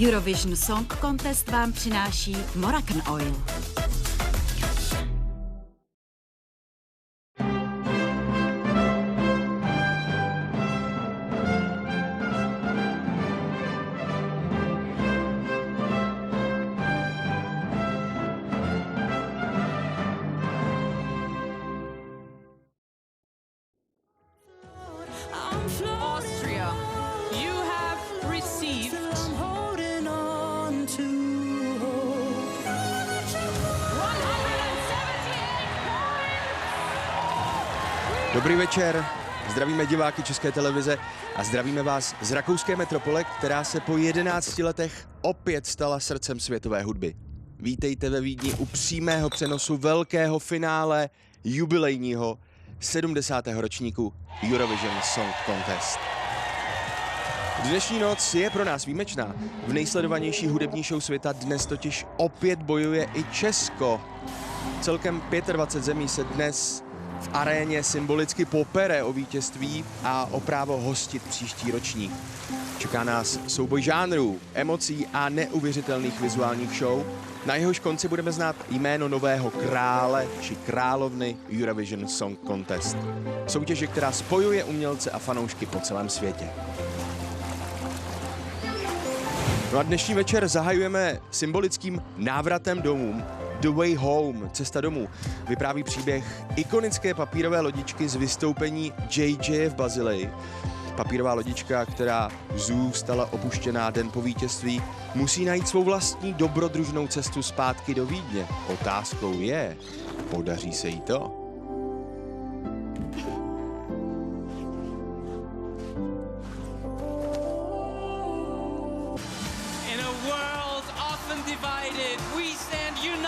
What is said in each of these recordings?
Eurovision Song Contest vám přináší Moroccan Oil. Austria, you have received Dobrý večer, zdravíme diváky České televize a zdravíme vás z rakouské metropole, která se po 11 letech opět stala srdcem světové hudby. Vítejte ve Vídni u přímého přenosu velkého finále jubilejního 70. ročníku Eurovision Song Contest. Dnešní noc je pro nás výjimečná. V nejsledovanější hudební show světa dnes totiž opět bojuje i Česko. Celkem 25 zemí se dnes v aréně symbolicky popere o vítězství a o právo hostit příští ročník. Čeká nás souboj žánrů, emocí a neuvěřitelných vizuálních show. Na jehož konci budeme znát jméno nového krále či královny Eurovision Song Contest. Soutěže, která spojuje umělce a fanoušky po celém světě. No a dnešní večer zahajujeme symbolickým návratem domů. The Way Home, cesta domů, vypráví příběh ikonické papírové lodičky z vystoupení JJ v Basileji. Papírová lodička, která zůstala opuštěná den po vítězství, musí najít svou vlastní dobrodružnou cestu zpátky do Vídně. Otázkou je, podaří se jí to?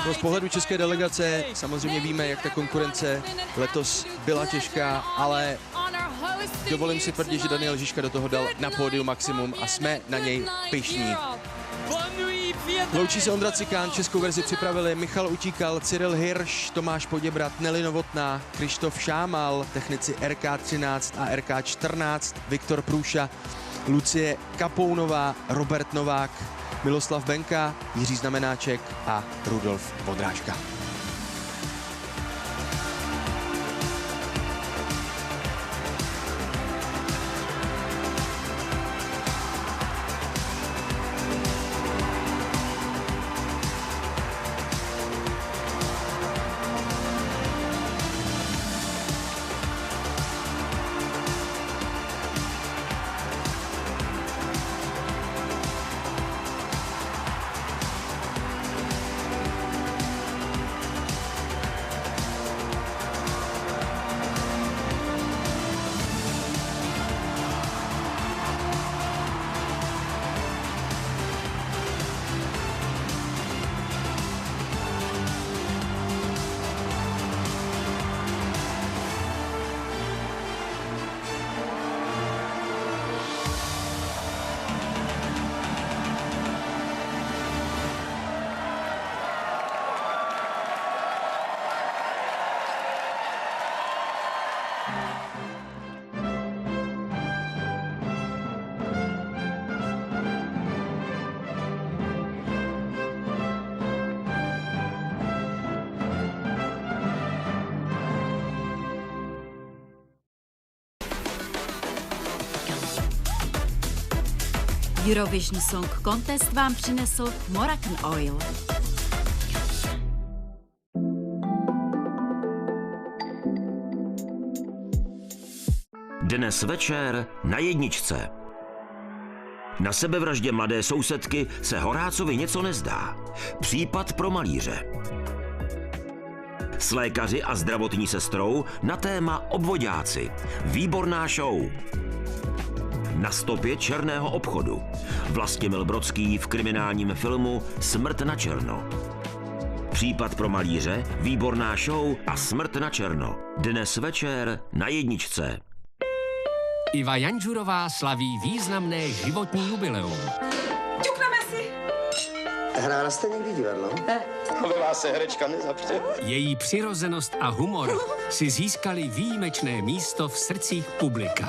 No, z pohledu české delegace samozřejmě víme, jak ta konkurence letos byla těžká, ale dovolím si tvrdit, že Daniel Žižka do toho dal na pódiu maximum a jsme na něj pyšní. Loučí se Ondra Cikán, českou verzi připravili Michal Utíkal, Cyril Hirš, Tomáš Poděbrat, Nelly Novotná, Krištof Šámal, technici RK13 a RK14, Viktor Průša, Lucie Kapounová, Robert Novák, Miloslav Benka, Jiří Znamenáček a Rudolf Vondráška. Eurovision Song Contest vám přinesl Moroccan Oil. Dnes večer na jedničce. Na sebevraždě mladé sousedky se Horácovi něco nezdá. Případ pro malíře. S lékaři a zdravotní sestrou na téma obvoďáci. Výborná show. Na stopě černého obchodu. Vlastimil Brodský v kriminálním filmu Smrt na černo. Případ pro malíře, výborná show a Smrt na černo. Dnes večer na jedničce. Iva Janžurová slaví významné životní jubileum. Ťukneme si. Hrála jste někdy divadlo? Ve vás se herečka nezapře. Její přirozenost a humor si získali výjimečné místo v srdcích publika.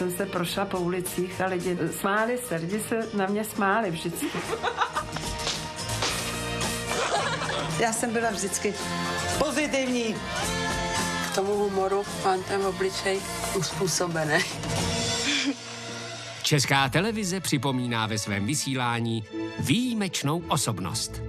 jsem se prošla po ulicích a lidi smáli se, lidi se na mě smáli vždycky. Já jsem byla vždycky pozitivní. K tomu humoru mám ten obličej uspůsobený. Česká televize připomíná ve svém vysílání výjimečnou osobnost.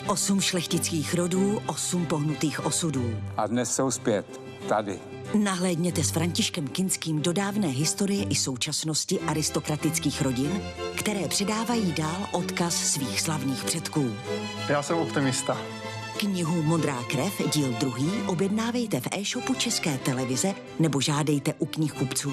Osm šlechtických rodů, 8 pohnutých osudů. A dnes jsou zpět, tady. Nahlédněte s Františkem Kinským do dávné historie i současnosti aristokratických rodin, které předávají dál odkaz svých slavných předků. Já jsem optimista. Knihu Modrá krev, díl 2, objednávejte v e-shopu České televize nebo žádejte u knihkupců.